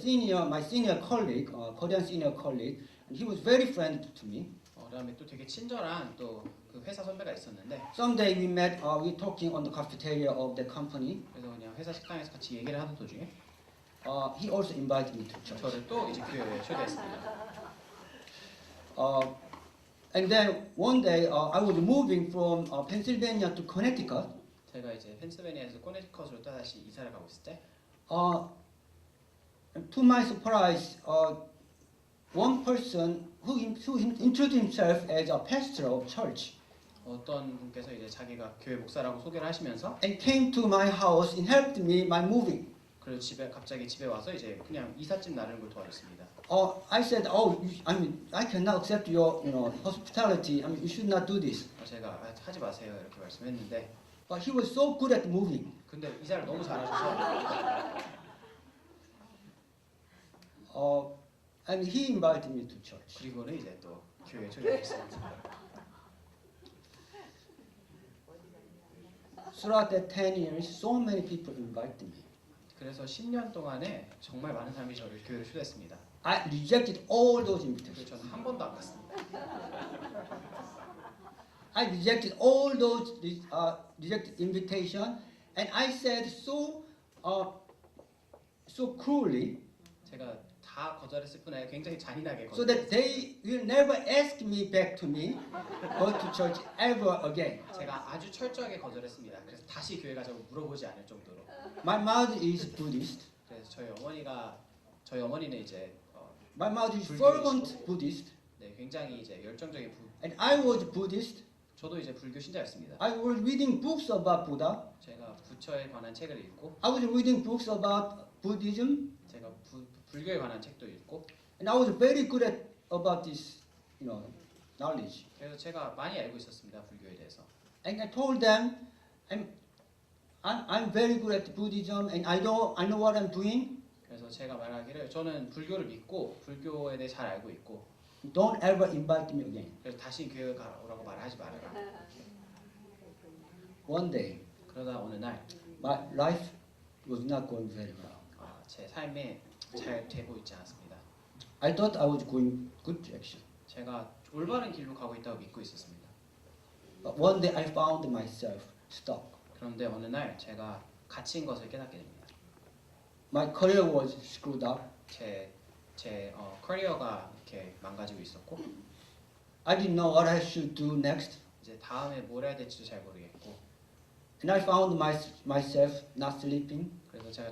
my senior colleague, Korean senior colleague, and he was very friendly to me. 그다음에 또 되게 친절한 또 그 회사 선배가 있었는데 Someday we met, we talking on the cafeteria of the company. 그래서 그냥 회사 식당에서 같이 얘기를 하는 도중에 He also invited me to church. 저를 또 이제 교회에 초대했습니다. And then one day I was moving from Pennsylvania to Connecticut. 제가 이제 펜실베니아에서 코네티컷으로 또 다시 이사를 가고 있을 때 To my surprise, one person who introduced himself as a pastor of church 어떤 분께서 이제 자기가 교회 목사라고 소개를 하시면서 and came to my house and helped me my moving. 그리고 갑자기 집에 와서 이제 그냥 이삿짐 나르는 걸 도와줬습니다. I said, I cannot accept your, hospitality. You should not do this. 제가 하지 마세요 이렇게 말씀했는데 But he was so good at moving. 근데 이사를 너무 잘하셔서 And he invited me to church. 그리고는 이제 또 교회에 초대했습니다. Throughout that 10 years, so many people invited me. 그래서 10년 동안에 정말 많은 사람이 저를 교회로 초대했습니다. I rejected all those 그래서 invitations. 저는 한 번도 안 갔습니다. I rejected all those rejected invitation, and I said so cruelly, 제가 다 거절했을 뿐 아니라 굉장히 잔인하게 so that they will never ask me back to go to church ever again. 제가 아주 철저하게 거절했습니다. 그래서 다시 교회 가자고 물어보지 않을 정도로. My mother is Buddhist. 그래서 저희 어머니는 이제 My mother is 불교이시고. fervent Buddhist, 네, 굉장히 이제 열정적인 and I was Buddhist. 저도 이제 불교 신자였습니다. I was reading books about Buddha. 제가 부처에 관한 책을 읽고 I was reading books about Buddhism, 제가 불교에 관한 책도 읽고 and I was very good about this, knowledge. 그래서 제가 많이 알고 있었습니다. 불교에 대해서. And I told them, I'm very good at Buddhism, and I know what I'm doing. 그래서 제가 말하기를 저는 불교를 믿고 불교에 대해 잘 알고 있고 Don't ever invite me again. 그래서 다시 교회 가라고 말하지 말아라. One day, 그러다 어느 날 my life was not going very well. 제 삶에 잘 되고 있지 않았습니다. I thought I was going good direction. 제가 올바른 길로 가고 있다고 믿고 있었습니다. But one day I found myself stuck. 그런데 어느 날 제가 갇힌 것을 깨닫게 됩니다. My career was screwed up. 제 커리어가 이렇게 망가지고 있었고 I didn't know what I should do next. 이제 다음에 뭘 해야 될지도 잘 모르겠고 And I found myself not sleeping. 그래서 제가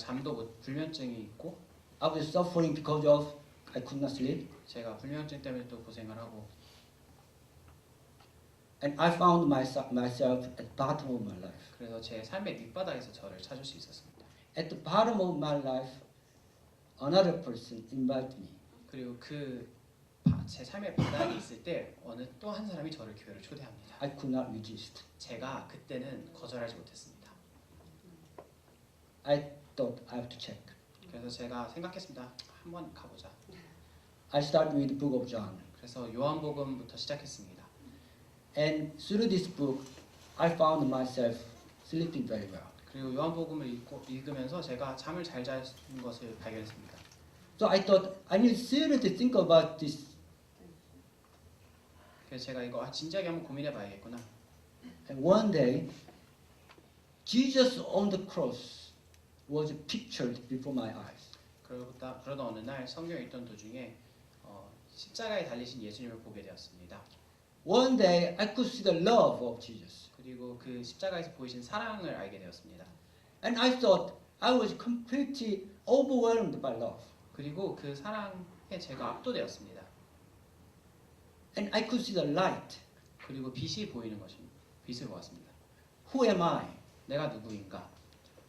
불면증이 있고 I was suffering because of I could not sleep. 제가 불면증 때문에 또 고생을 하고 And I found myself at the bottom of my life. 그래서 제 삶의 밑바닥에서 저를 찾을 수 있었습니다. At the bottom of my life, another person invited me. 그리고 제 삶의 바닥에 있을 때 어느 또 한 사람이 저를 교회로 초대합니다. I could not resist. 제가 그때는 거절하지 못했습니다. I thought I have to check. 그래서 제가 생각했습니다. 한번 가보자. I started with the book of John. 그래서 요한복음부터 시작했습니다. And through this book, I found myself sleeping very well. 그리고 요한복음을 읽으면서 제가 잠을 잘 자는 것을 발견했습니다. So I thought I need seriously think about this. 그래서 제가 이거 진지하게 한번 고민해 봐야겠구나. And one day, Jesus on the cross was pictured before my eyes. 그러던 어느 날 성경에 있던 도중에 십자가에 달리신 예수님을 보게 되었습니다. One day, I could see the love of Jesus. 그리고 그 십자가에서 보이신 사랑을 알게 되었습니다. And I thought I was completely overwhelmed by love. 그리고 그 사랑에 제가 압도되었습니다. And I could see the light. 그리고 빛이 보이는 것입니다. 빛을 보았습니다. Who am I? 내가 누구인가?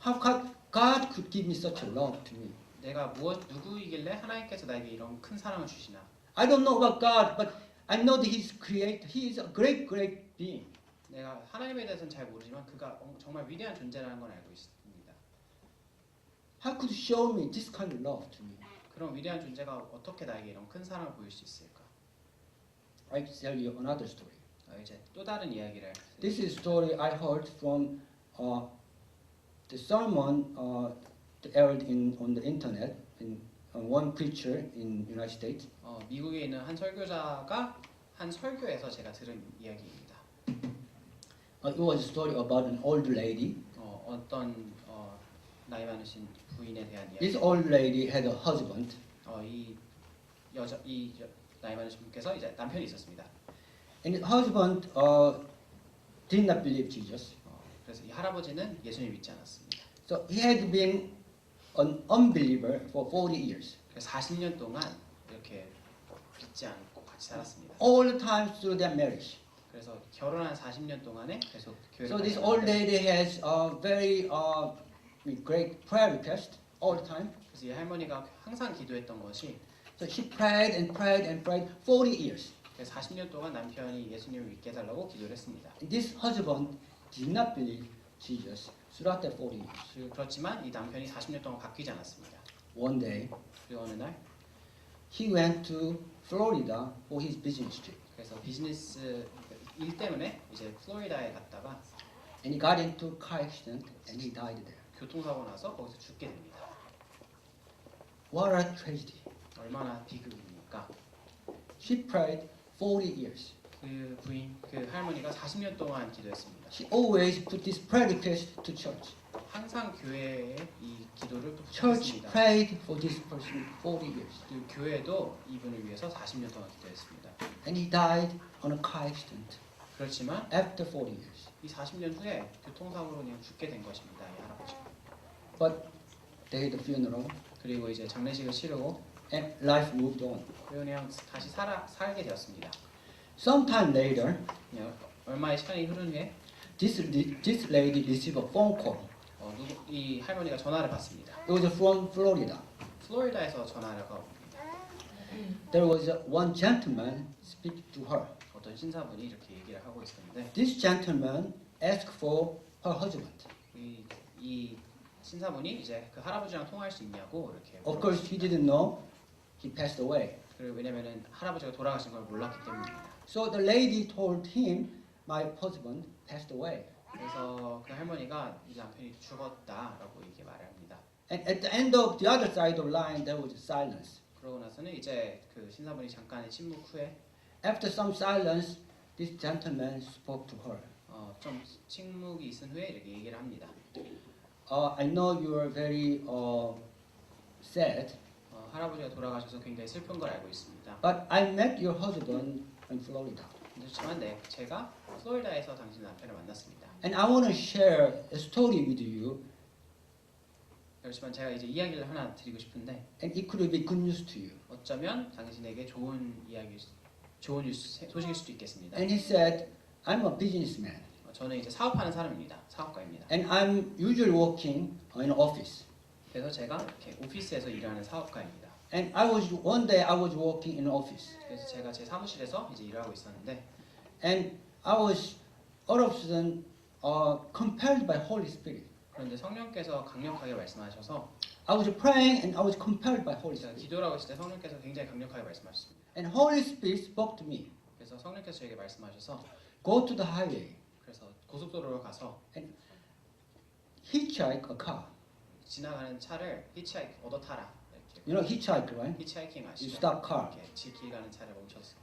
How God could give me such a love to me? 내가 누구이길래 하나님께서 나에게 이런 큰 사랑을 주시나? I don't know about God, but I know that He's creator. He is a great, great being. 내가 하나님에 대해서는 잘 모르지만 그가 정말 위대한 존재라는 걸 알고 있습니다. How could you show me this kind of love to me? 그런 위대한 존재가 어떻게 나에게 이런 큰 사랑을 보일 수 있을까? I tell you another story. 이제 또 다른 이야기를. This is a story I heard from the sermon aired on the internet in one preacher in United States. 미국에 있는 한 설교자가 한 설교에서 제가 들은 이야기입니다. It was a story about an old lady. 어떤 나이 많으신 부인에 대한 이야기. This old lady had a husband. 이 나이 많으신 분께서 이제 남편이 있었습니다. And his husband did not believe Jesus. 그래서 이 할아버지는 예수님을 믿지 않았습니다. So he had been an unbeliever for 40 years. 그래서 40년 동안 이렇게 믿지 않고 같이 살았습니다. All the time through their marriage. 그래서 결혼한 40년 동안에 계속 교회를 So this 다녔는데 old lady has a very great prayer request all the time. 그래서 이 할머니가 항상 기도했던 것이 So she prayed and prayed and prayed 40 years. 그래서 40년 동안 남편이 예수님을 믿게 해달라고 기도를 했습니다. And this husband did not believe Jesus throughout that 40 years. 그렇지만 이 남편이 40년 동안 바뀌지 않았습니다. One day, 그리고 어느 날 he went to Florida for his business trip. 그래서 비즈니스 일 때문에 이제 플로리다에 갔다가 And he got into car accident and he died there. 교통사고 나서 거기서 죽게 됩니다. What a tragedy. 얼마나 비극입니까? She prayed 40 years. 그 할머니가 40년 동안 기도했습니다. She always put this prayer request to church. 항상 교회에 이 기도를 또 Church 부탁했습니다. prayed for this person 40 years. 그 교회도 이분을 위해서 40년 동안 기도했습니다. And he died on a car accident 그렇지만 after 40 years. 이 40년 후에 교통사고로 그냥 죽게 된 것입니다. 이 할아버지. But they had a funeral 그리고 이제 장례식을 치르고 and life moved on. 그리고 그냥 다시 살게 되었습니다. Sometime later, 그냥 얼마의 시간이 흐른 후에 this lady received a phone call. 이 할머니가 전화를 받습니다. It was from Florida. 플로리다에서 전화가 옵니다. There was one gentleman speak to her. 어떤 신사분이 이렇게 얘기를 하고 있었는데 This gentleman asked for her husband. 이 신사분이 이제 그 할아버지랑 통화할 수 있냐고 이렇게 Of course, he didn't know he passed away. 그리고 왜냐면은 할아버지가 돌아가신 걸 몰랐기 때문입니다. So the lady told him, "My husband passed away." 그래서 그 할머니가 이 남편이 죽었다라고 이렇게 말을 합니다. And at the end of the other side of the line, there was silence. 그러고 나서는 이제 그 신사분이 잠깐의 침묵 후에 After some silence, this gentleman spoke to her. 좀 침묵이 있은 후에 이렇게 얘기를 합니다. I know you are very sad, 할아버지가 돌아가셔서 굉장히 슬픈 걸 알고 있습니다. but I met your husband in Florida, 그렇지만 제가 플로리다에서 당신 남편을 만났습니다. and I want to share a story with you, 그렇지만 제가 이제 이야기를 하나 드리고 싶은데 and it could be good news to you. 어쩌면 당신에게 좋은 소식일 수도 있겠습니다. And he said, I'm a businessman, 저는 이제 사업하는 사람입니다. 사업가입니다. and I'm usually working in an office. 그래서 제가 이렇게 오피스에서 일하는 사업가입니다. And one day I was working in an office, 그래서 제가 제 사무실에서 이제 일하고 있었는데 and I was all of a sudden compelled by Holy Spirit. 그런데 성령께서 강력하게 말씀하셔서 I was praying and I was compelled by Holy 제가 Spirit. 기도라고 했을 때 성령께서 굉장히 강력하게 말씀하셨습니다. And Holy Spirit spoke to me. 그래서 성령께서 저에게 말씀하셔서 Go to the highway 그래서 고속도로로 가서 and hitchhike a car. 지나가는 차를 히치하이킹 얻어 타라. 이렇게 You know hitchhike, right? 히치하이킹 You 아시죠? stop car. 이렇게 지길 가는 차를 멈췄어.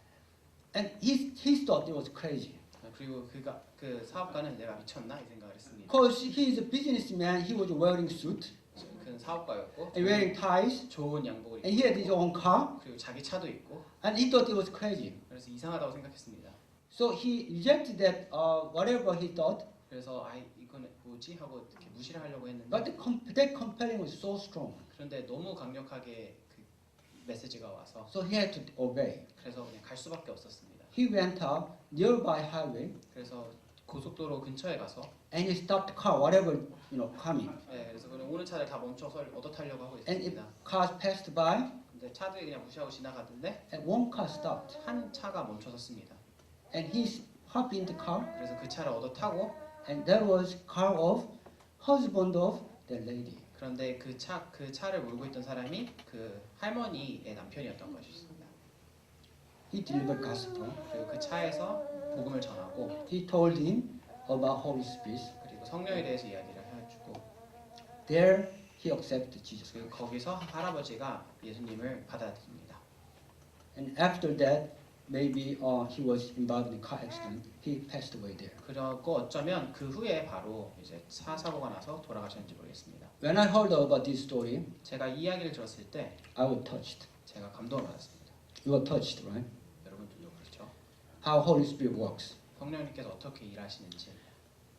And he thought it was crazy. 그리고 그 사업가는 내가 미쳤나 이 생각을 했습니다. Because he is a businessman, he was wearing suit 그 사업가였고 and wearing ties, 좋은 양복을 and he had his own car, 그리고 자기 차도 있고 and he thought it was crazy. 그래서 이상하다고 생각했습니다. So he rejected that whatever he thought, 그래서 이거는 뭐지 하고 이렇게 무시를 하려고 했는데 but that compelling was so strong. 그런데 너무 강력하게 그 메시지가 와서 So he had to obey. 그래서 그냥 갈 수밖에 없었습니다. He went out nearby highway 그래서 고속도로 근처에 가서 and he stopped the car, whatever coming. 네, 그래서 그냥 오는 차를 다 멈춰서 얻어 타려고 하고 And if 있습니다. cars passed by, 근데 차들이 그냥 무시하고 지나가던데 and one car stopped, 한 차가 멈춰섰습니다. and he hopped in the car, 그래서 그 차를 얻어 타고 and that was car of husband of the lady. 그런데 그 차를 몰고 있던 사람이 그 할머니의 남편이었던 것이었습니다. He delivered gospel. 그리고 그 차에서 복음을 전하고 He told him about Holy Spirit. 그리고 성령에 대해서 이야기를 해주고 There he accepted Jesus 그리고 Christ. 거기서 할아버지가 예수님을 받아들입니다. And after that, maybe he was involved in a car accident. He passed away there. 그리고 어쩌면 그 후에 바로 이제 사고가 나서 돌아가셨는지 모르겠습니다. When I heard about this story, 제가 이 이야기를 들었을 때 I was touched. 제가 감동을 받았습니다. You were touched, right? 여러분들도 그렇죠? How Holy Spirit works. 성령님께서 어떻게 일하시는지.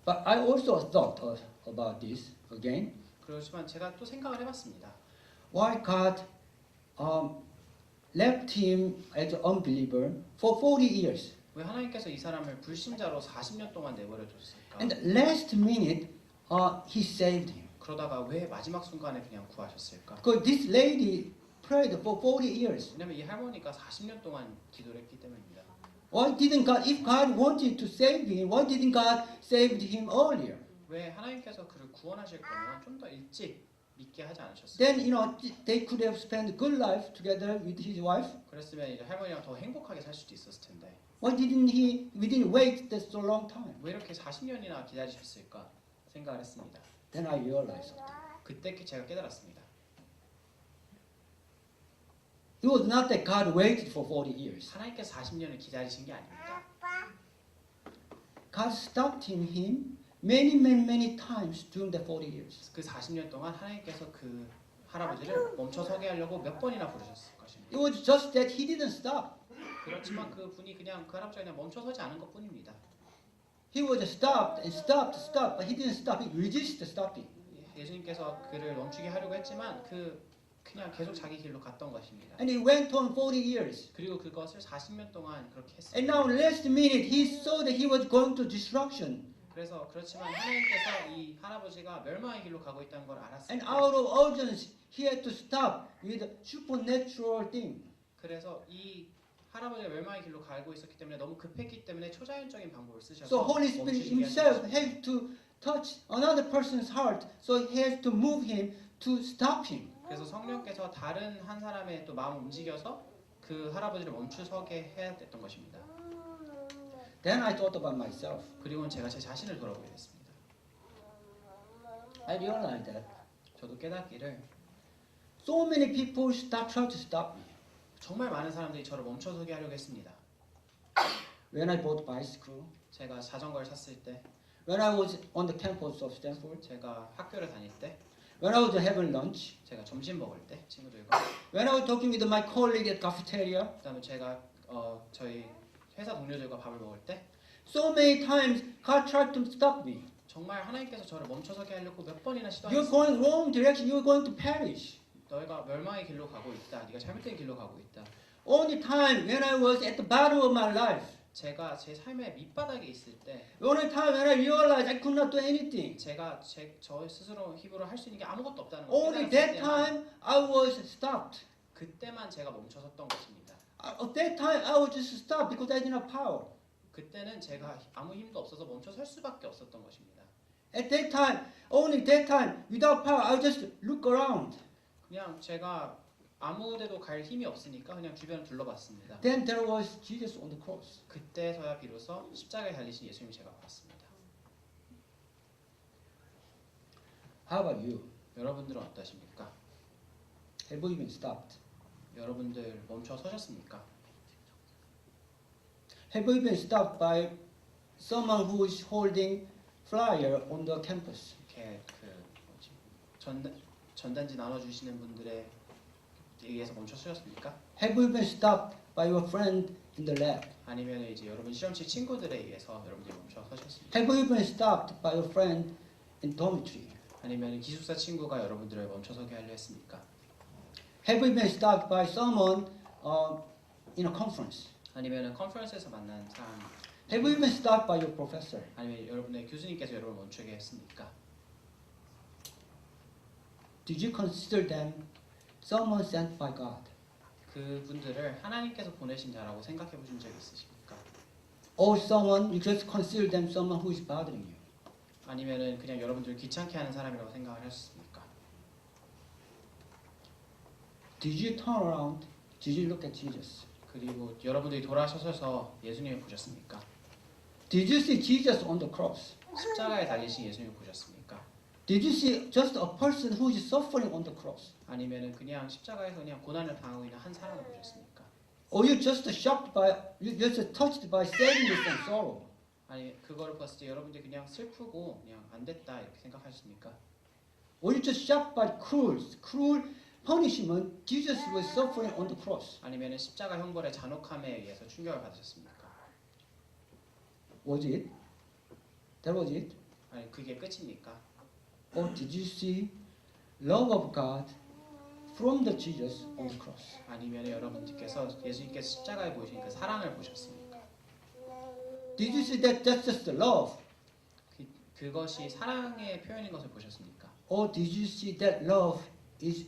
But I also thought about this again. 그렇지만 제가 또 생각을 해봤습니다. Why God left him as an unbeliever for 40 years. 왜 하나님께서 이 사람을 불신자로 40년 동안 내버려 뒀을까? And last minute, he saved him. 그러다가 왜 마지막 순간에 그냥 구하셨을까? Because this lady prayed for 40 years. 왜냐면 이 할머니가 40년 동안 기도를 했기 때문입니다. Why didn't God, if God wanted to save him, why didn't God save him earlier? 왜 하나님께서 그를 구원하실 거면 좀 더 일찍 믿게 하지 않으셨을까? Then, they could have spent a good life together with his wife. 그랬으면 이제 할머니랑 더 행복하게 살 수도 있었을 텐데 Why didn't we didn't wait that so long time? 왜 이렇게 40년이나 기다리셨을까 생각을 했습니다. Then I realized 그때 제가 깨달았습니다. it was not that God waited for 40 years. 하나님께서 40년을 기다리신 게 아닙니다. God stopped him many times during the 40 years. 그 40년 동안 하나님께서 그 할아버지를 멈춰 서게 하려고 몇 번이나 부르셨을 것입니다. It was just that he didn't stop. 그렇지만 그 분이 그냥 그 할아버지가 그냥 멈춰 서지 않은 것뿐입니다. He was stopped, but he didn't stop. He resisted stopping. 예수님께서 그를 멈추게 하려고 했지만 그냥 계속 자기 길로 갔던 것입니다. And it went on 40 years. 그리고 그것을 40년 동안 그렇게 And 했습니다. now last minute he saw that he was going to destruction. 그래서 그렇지만 하나님께서 이 할아버지가 멸망의 길로 가고 있다는 걸 알았을 And 때 out of urgency, he had to stop with a supernatural thing. 그래서 이 할아버지가 멸망의 길로 가고 있었기 때문에 너무 급했기 때문에 초자연적인 방법을 쓰셔서 So Holy Spirit 멈추시게 himself 하셨습니다. had to touch another person's heart. So he has to move him to stop him. 그래서 성령께서 다른 한 사람의 또 마음을 움직여서 그 할아버지를 멈추서게 해야 됐던 것입니다. Then I thought about myself. 그리고는 제가 제 자신을 돌아보게 됐습니다. I realized that 저도 깨닫기를 so many people try to stop me. 정말 많은 사람들이 저를 멈춰서게 하려고 했습니다. When I bought bicycle, 제가 자전거를 샀을 때, when I was on the campus of Stanford, 제가 학교를 다닐 때, when I was having lunch, 제가 점심 먹을 때 친구들과 when I was talking with my colleague at cafeteria, 그다음에 제가 저희 회사 동료들과 밥을 먹을 때 so many times God tried to stop me. 정말 하나님께서 저를 멈춰서게 하려고 몇 번이나 You're 시도하셨습니다. going wrong direction. You're going to perish. 너희가 멸망의 길로 가고 있다. 네가 잘못된 길로 가고 있다. Only time when I was at the bottom of my life. 제가 제 삶의 밑바닥에 있을 때 Only time when I realized I could not do anything. 제가 저 스스로 힘으로 할 수 있는 게 아무것도 없다는 걸 Only 깨달았을 that 때만 time I was stopped. 그때만 제가 멈춰섰던 것입니다. At that time I was just stopped because I didn't have power. 그때는 제가 아무 힘도 없어서 멈춰 설 수밖에 없었던 것입니다. At that time, only that time, without power, I just look around. 그냥 제가 아무데도 갈 힘이 없으니까 그냥 주변을 둘러봤습니다. Then there was Jesus on the cross. 그때서야 비로소 십자가에 달리신 예수님을 제가 봤습니다. How about you? 여러분들은 어떠십니까? Have you been stopped? 여러분들 멈춰 서셨습니까? Have you been stopped by someone who is holding flyer on the campus? 이렇게 전단지 나눠주시는 분들에 의해서 멈춰 서셨습니까? Have you been stopped by your friend in the lab? 아니면 이제 여러분 실험실 친구들에 의해서 여러분들이 멈춰 서셨습니까? Have you been stopped by your friend in dormitory? 아니면 기숙사 친구가 여러분들을 멈춰 서게 하려 했습니까? Have you been stopped by someone in a conference? 아니면 컨퍼런스에서 만난 사람, Have you been stopped by your professor? 아니면 여러분의 교수님께서 여러분을 멈추게 했습니까? Did you consider them someone sent by God? 그분들을 하나님께서 보내신 자라고 생각해 보신 적 있으십니까? Or someone, you just consider them someone who is bothering you? 아니면은 그냥 여러분들 귀찮게 하는 사람이라고 생각을 하셨습니까? Did you turn around? Did you look at Jesus? 그리고 여러분들이 돌아서셔서 예수님을 보셨습니까? Did you see Jesus on the cross? 십자가에 달리신 예수님을 보셨습니까? Did you see just a person who is suffering on the cross? 아니면은 그냥 십자가에서 그냥 고난을 당하고 있는 한 사람을 보셨습니까? Or you just shocked by, you just touched by sadness and sorrow? 아니 그거를 봤을 때 여러분들이 그냥 슬프고 그냥 안 됐다 이렇게 생각하셨습니까? Or you just shocked by cruel punishment Jesus was suffering on the cross? 아니면은 십자가 형벌의 잔혹함에 의해서 충격을 받으셨습니까? Was it? That was it? 아니 그게 끝입니까? Or did you see love of God from the Jesus on the cross? 아니면 여러분들께서 예수님께서 십자가에 보이신 그 사랑을 보셨습니까? Did you see that that's just love? 그것이 사랑의 표현인 것을 보셨습니까? Or did you see that love is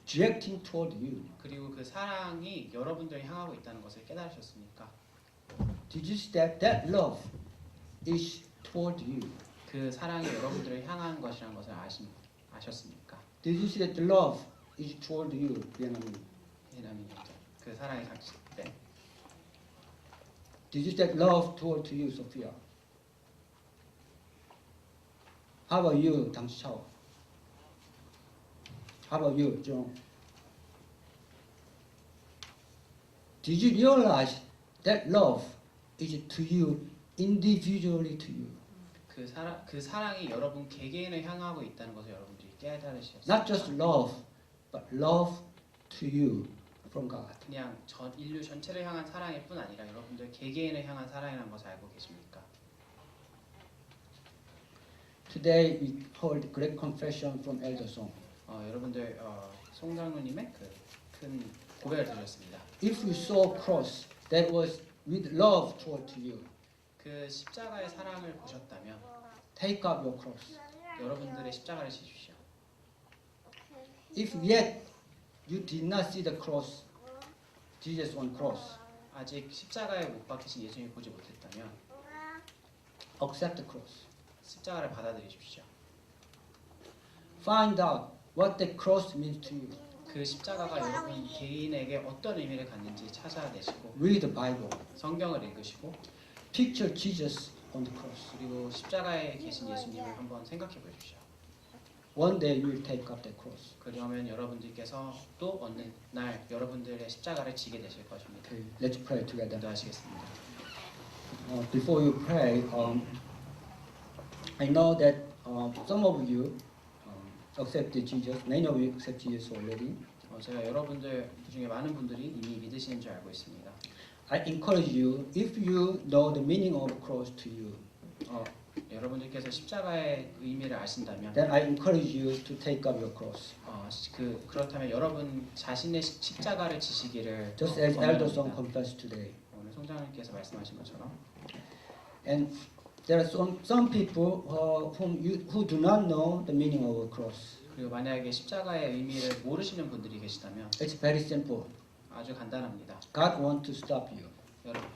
directing toward you? 그리고 그 사랑이 여러분들을 향하고 있다는 것을 깨달으셨습니까? Did you see that that love is toward you? 그 사랑이 여러분들을 향한 것이라는 것을 아셨습니까? Did you see that the love is toward you? 베냐민? 그 사랑이 당신 때 Did you see that love toward you, Sophia? How about you, 당시차오? How about you, John? Did you realize that love is to you, individually to you? 그 사랑이 여러분 개개인을 향하고 있다는 것을 여러분들이 깨달으셨어요. Not just love, but love to you from God. 그냥 전 인류 전체를 향한 사랑일 뿐 아니라 여러분들 개개인을 향한 사랑이라는 것을 알고 계십니까? Today we heard great confession from Elder Song. 여러분들 송장로님의 그 큰 고백을 들으셨습니다. If you saw a cross that was with love toward you, 그 십자가의 사랑을 보셨다면 take up your cross. 여러분들의 십자가를 지십시오. If yet you did not see the cross, Jesus on cross, 아직 십자가에 못 박히신 예수님을 보지 못했다면 accept the cross. 십자가를 받아들이십시오. Find out what the cross means to you. 그 십자가가 여러분 개인에게 어떤 의미를 갖는지 찾아내시고 Read the Bible. 성경을 읽으시고 Picture Jesus on the cross. 그리고 십자가에 계신 예수님을 한번 생각해 보십시오. One day you will take up the cross. 그러면 여러분들께서 또 어느 날 여러분들의 십자가를 지게 되실 것입니다. Okay, let's pray together. 기도하시겠습니다. Before you pray, I know that some of you accepted Jesus. Many of you accept Jesus already. 제가 여러분들 중에 많은 분들이 이미 믿으시는 줄 알고 있습니다. I encourage you, if you know the meaning of cross to you, 여러분들께서 십자가의 의미를 아신다면 then I encourage you to take up your cross. 그렇다면 여러분 자신의 십자가를 지시기를 Just as Elder Song 권합니다. confessed today. 오늘 송장님께서 말씀하신 것처럼 And there are some people who do not know the meaning of a cross. 그리고 만약에 십자가의 의미를 모르시는 분들이 계시다면 It's very simple. 아주 간단합니다. God wants to stop you.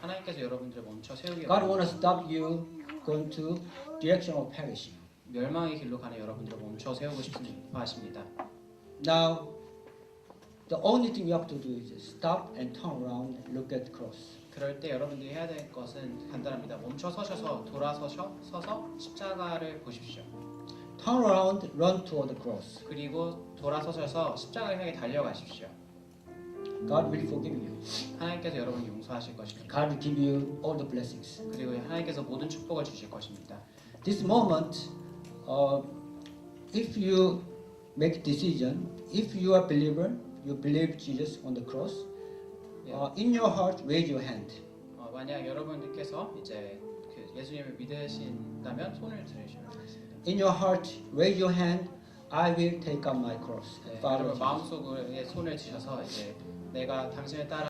하나님께서 여러분들을 멈춰 세우기 God wants to stop you going to direction of perishing. 멸망의 길로 가는 여러분들을 멈춰 세우고 싶습니다 하십니다. Now, the only thing you have to do is stop and turn around and look at the cross. 그럴 때 여러분들이 해야 될 것은 간단합니다. 멈춰 서셔서 서서 십자가를 보십시오. Turn around, run toward the cross. 그리고 돌아서셔서 십자가를 향해 달려가십시오. God will forgive you. 하나님께서 여러분을 용서하실 것입니다. God will give you all the blessings. 그리고 하나님께서 모든 축복을 주실 것입니다. This moment, if you make decision, if you are a believer, you believe Jesus on the cross, in your heart, raise your hand. 만약 여러분들께서 이제 예수님을 믿으신다면 손을 들으시면 되겠습니다. In your heart, raise your hand. I will take up my cross and follow 여러분 Jesus. 마음속에 손을 지셔서 이제 내가 당신을 따라